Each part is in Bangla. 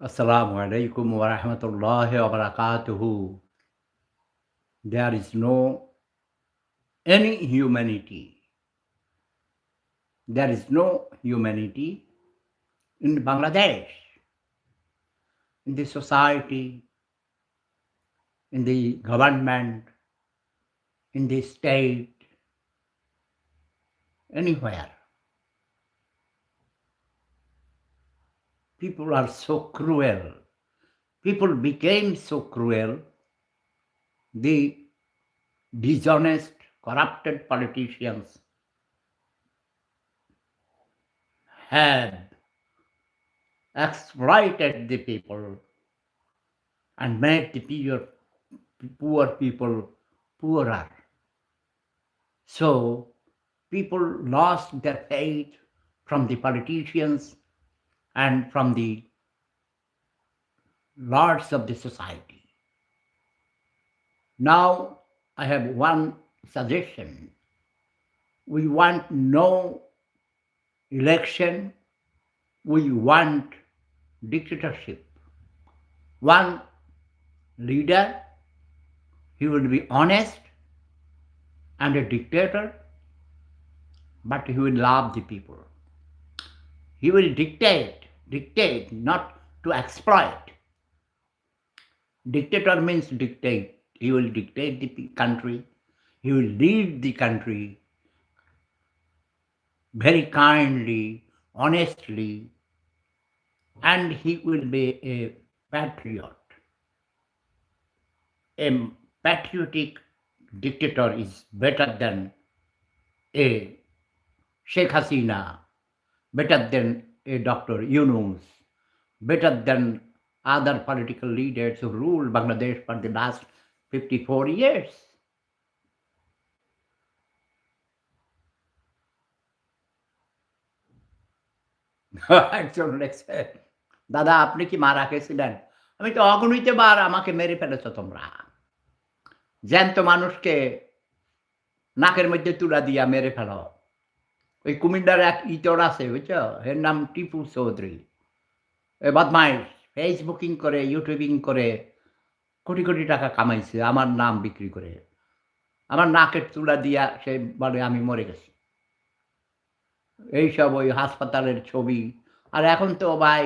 Assalamu alaikum wa rahmatullahi wa barakatuhu. There is no any humanity. There is no humanity in Bangladesh, in the society, in the government, in the state, anywhere. People are so cruel. People became so cruel. The dishonest, corrupted politicians have exploited the people and made the poor people poorer. So people lost their faith from the politicians and from the lords of the society. Now I have one suggestion. We want no election, we want dictatorship. One leader, he will be honest and a dictator, but he will love the people. He will dictate, not to exploit. Dictator means dictate. He will dictate the country. He will lead the country very kindly, honestly, and he will be a patriot. A patriotic dictator is better than a Sheikh Hasina, better than a Dr. Yunus, better than other political leaders who ruled Bangladesh for the last 54 years. একজন লেখছে, দাদা আপনি কি মারা গেছিলেন? আমি তো অগণিত বার আমাকে মেরে ফেলেছ তোমরা। জ্যান্ত মানুষকে নাকের মধ্যে তুলা দিয়া মেরে ফেলো। ওই কুমিল্লার এক ইতর আছে বুঝছো? এর নাম টিপু চৌধুরী। এ বদমাইশ ফেসবুকিং করে, ইউটিউবিং করে কোটি, কোটি টাকা কামাইছে আমার নাম বিক্রি করে। আমার নাকের তুলা দিয়া সে বলে আমি মরে গেছি। এইসব ওই হাসপাতালের ছবি। আর এখন তো ভাই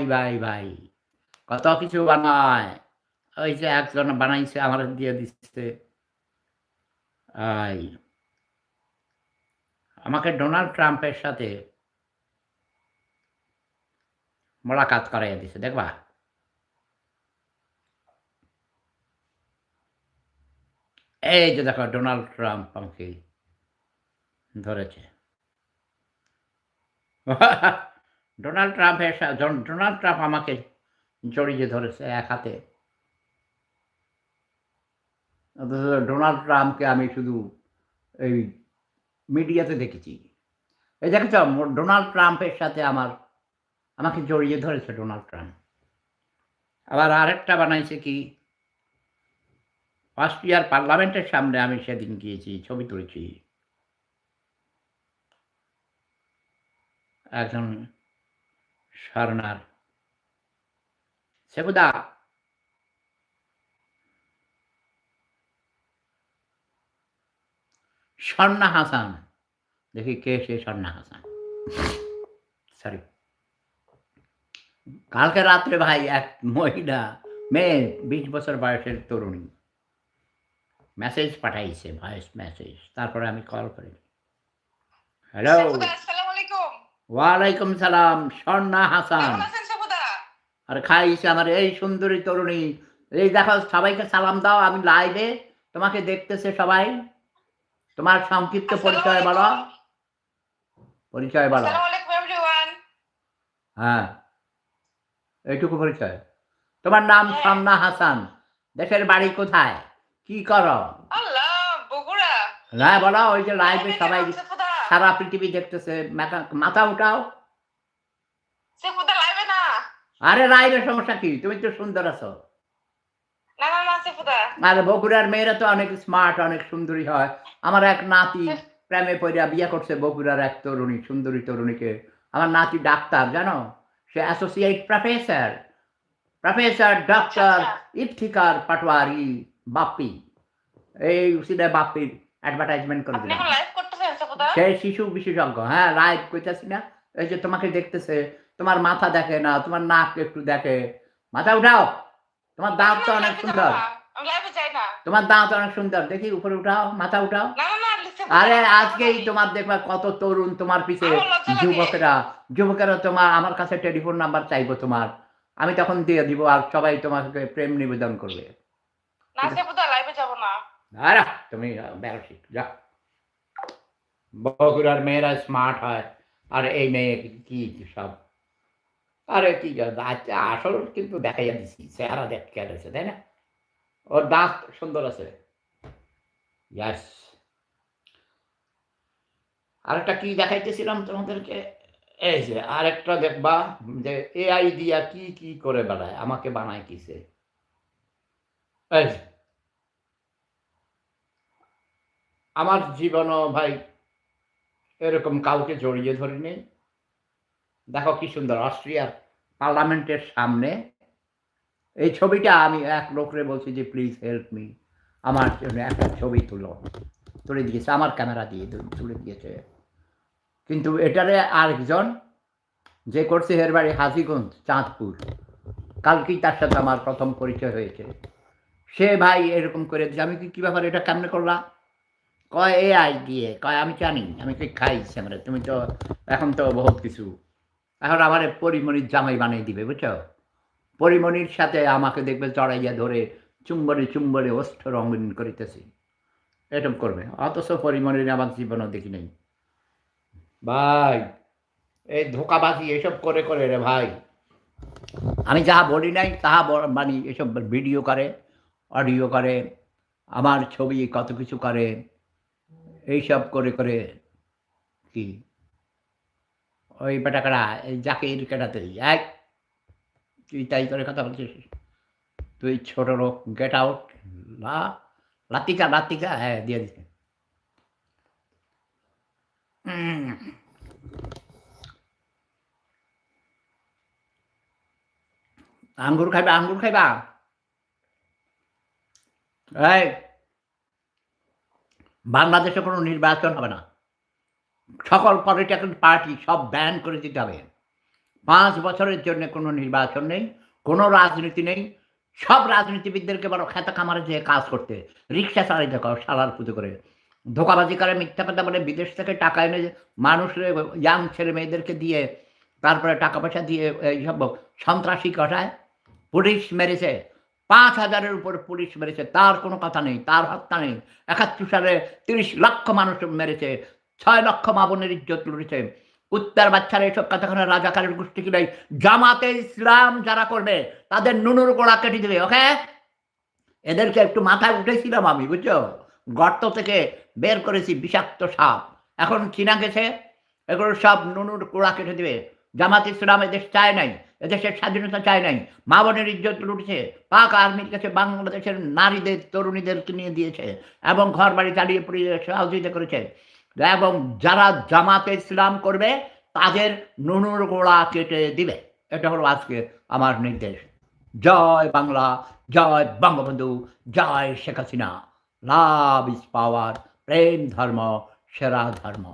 কত কিছু বানায়। ওই যে একজন বানাইছে আমার দিয়ে দিচ্ছে। আই আমাকে ডোনাল্ড ট্রাম্পের সাথে মোলাকাত করাইয়া দিছে দেখবা? এই যে দেখো ডোনাল্ড ট্রাম্প আমাকে ধরেছে। ডোনাল্ড ট্রাম্প আমাকে জড়িয়ে ধরেছে এক হাতে। অথচ ডোনাল্ড ট্রাম্পকে আমি শুধু এই মিডিয়াতে দেখেছি। এই দেখেছ ডোনাল্ড ট্রাম্পের সাথে আমাকে জড়িয়ে ধরেছে ডোনাল্ড ট্রাম্প। আবার আরেকটা বানাইছে কি, অস্ট্রিয়ার পার্লামেন্টের সামনে আমি সেদিন গিয়েছি, ছবি তুলেছি। একজন স্বর্ণার সেবুদা স্বর্ণা হাসান, দেখি কে সে স্বর্ণা হাসান। সরি, কালকে রাত্রে ভাই এক মহিলা মেয়ে 20 বছর বয়সের তরুণী মেসেজ পাঠাইছে, ভয়েস মেসেজ। তারপরে আমি কল করি। হ্যালো, আসসালামু আলাইকুম। ওয়ালাইকুম সালাম। স্বর্ণা হাসান কেমন আছেন সাবুদা? আর খাইছে আমার এই সুন্দরী তরুণী। এই দেখো সবাইকে সালাম দাও, আমি লাইভে, তোমাকে দেখতেছে সবাই। তোমার সংক্ষিপ্ত পরিচয় বলো। পরিচয় বলো। আসসালামু আলাইকুম এভরিওয়ান। হ্যাঁ, এইটুকু পরিচয়। তোমার নাম স্বর্ণা হাসান, দেশের বাড়ি কোথায়, কি করো? আল্লাহ, বগুড়া। না বলো, ওই যে লাইভে সবাই সারা পৃথিবী দেখতেছে, মাথা উঠাও। সেফুদা লাইভে না। আরে লাইভের সমস্যা কি, তুমি তো সুন্দর আছো। না সেফুদা। আর বগুড়ার মেয়েরা তো অনেক স্মার্ট, অনেক সুন্দরী হয়। আমার এক নাতি প্রেমে পড়িয়া বিয়ে করছে বগুড়ার এক তরুণী, সুন্দরী তরুণীকে। আমার নাতি ডাক্তার, জানো, সে অ্যাসোসিয়েট প্রফেসর প্রফেসর ডক্টর আচ্ছা। ইফতিকার পাটোয়ারি বাপ্পি, এই সিধা বাপ্পির অ্যাডভার্টাইজমেন্ট করে আপনি দিলাম। এখন লাইভ করতেছেন সেফুদা? সে শিশু বিশেষজ্ঞ, হ্যাঁ লাইভ কইতাছি না, এই যে তোমাকে দেখতেছে, তোমার মাথা দেখে না, তোমার নাক একটু দেখে, মাথা উঠাও, তোমার না, দাঁত না, তো আমি অনেক লাইভে যাব সুন্দর, না। আমি লাইভে যাই না। তোমার দাঁত অনেক সুন্দর, দেখি উপরে উঠাও, মাথা উঠাও। না, না, না, সেফুদা আরে আমার আজকেই লজ্জা তোমার দেখবা কত তরুণ তোমার পিছে, আমার লজ্জা লাগে। যুবকেরা তোমার আমার কাছে টেলিফোন নাম্বার চাইবো তোমার, আমি তখন দিয়ে দিব আর সবাই তোমাকে প্রেম নিবেদন করবে। না সেফুদা লাইভে যাব না। আরে তুমি বেরোসিক যা, বগুড়ার মেয়েরা স্মার্ট হয় আর এই মেয়ে কি সব, আরে কি আচ্ছা আসল কিন্তু দেখাইয়া দিছি, চেহারা দেখতে গেছে তাই না, ওর দাঁত সুন্দর আছে। ইয়াস, আরেকটা কি দেখাইতেছিলাম তোমাদেরকে, এই যে আরেকটা দেখবা যে এআই দিয়া কি কি করে বেড়ায়, আমাকে বানায় কিসে, এই যে, আমার জীবনও ভাই এরকম কাউকে জড়িয়ে ধরি নেই। দেখো কি সুন্দর, অস্ট্রিয়ার পার্লামেন্টের সামনে এই ছবিটা, আমি এক লোকরে বলছি যে প্লিজ হেল্প মি, আমার জন্য একটা ছবি তুলে দিয়েছে, আমার ক্যামেরা দিয়ে তুলে দিয়েছে। কিন্তু এটারে আরেকজন যে করছে, এর বাড়ি হাজীগঞ্জ চাঁদপুর, কালকেই তার সাথে আমার প্রথম পরিচয় হয়েছে। সে ভাই এরকম করে দিচ্ছে, আমি কি ব্যাপার, এটা কেমনে করলা, কয় এআই দিয়ে, কয় আমি জানি, আমি কি খাইছি আমরা, তুমি তো এখন তো বহুত কিছু, এখন আমার পরিমণির জামাই বানিয়ে দিবে বুঝছো, পরিমণির সাথে আমাকে দেখবে চড়াইয়া ধরে চুম্বনে চুম্বনে ওষ্ঠ রঙিন করিতেছি, এরকম করবে, অথচ পরিমণির আমার জীবনও দেখি নেই ভাই, এই ধোকাবাজি এসব করে করে রে ভাই, আমি যাহা বলি নাই তাহা মানে এসব ভিডিও করে, অডিও করে, আমার ছবি কত কিছু করে, এইসব করে করে কি ওই বেটাকারা এই জাকির কেটাতেই এক, তুই তাই করে কথা বলছিস, তুই ছোট লোক, গেট আউট, লা লাতিকা লাতিকা, হ্যাঁ দিয়ে দিছে। আঙ্গুর খাইবা, আঙ্গুর খাইবা, এই বাংলাদেশে কোনো নির্বাচন হবে না, সকল পলিটিক্যাল পার্টি সব ব্যান করে দিতে হবে, 5 বছরের জন্য কোনো নির্বাচন নেই, কোনো রাজনীতি নেই, সব রাজনীতিবিদদেরকে বড় খেতা খামারে যেয়ে কাজ করতে, রিক্সা চালাইতে কর শালার পুজো করে, ধোকাবাজি করে, মিথ্যা কথা বলে, বিদেশ থেকে টাকা এনে মানুষের ইয়াং ছেলে মেয়েদেরকে দিয়ে, তারপরে টাকা পয়সা দিয়ে এইসব সন্ত্রাসী ঘটায়, পুলিশ মেরেছে 5,000-এর উপর পুলিশ মেরেছে, তার কোনো কথা নেই, তার হত্যা নেই। 71 সালে 30 লক্ষ মানুষ মেরেছে, 6 লক্ষ মা বোনের ইজ্জত লুটেছে। কুত্তার বাচ্চারা এসব কথাখানে রাজাকারের গোষ্ঠী কি নাই, জামাতে ইসলাম যারা করবে তাদের নুনুর গোড়া কেটে দেবে, ওকে? এদেরকে একটু মাথায় উঠেছিলাম আমি বুঝছো, গর্ত থেকে বের করেছি বিষাক্ত সাপ, এখন চীনা গেছে, এগুলো সব নুনুর গোড়া কেটে দেবে। জামাত ইসলাম এদেশ চায় নাই, এদেশের স্বাধীনতা চায় নাই, মা বোনের ইজ্জত লুটেছে, পাক আর্মির কাছে বাংলাদেশের নারীদের তরুণীদেরকে নিয়ে দিয়েছে এবং ঘর বাড়ি চালিয়ে পুড়িয়ে সহযোগিতা করেছে, এবং যারা জামাতে ইসলাম করবে তাদের নুনুর গোড়া কেটে দিবে। এটা হলো আজকে আমার নির্দেশ। জয় বাংলা, জয় বঙ্গবন্ধু, জয় Sheikh Hasina, love is power, প্রেম ধর্ম সেরা ধর্ম।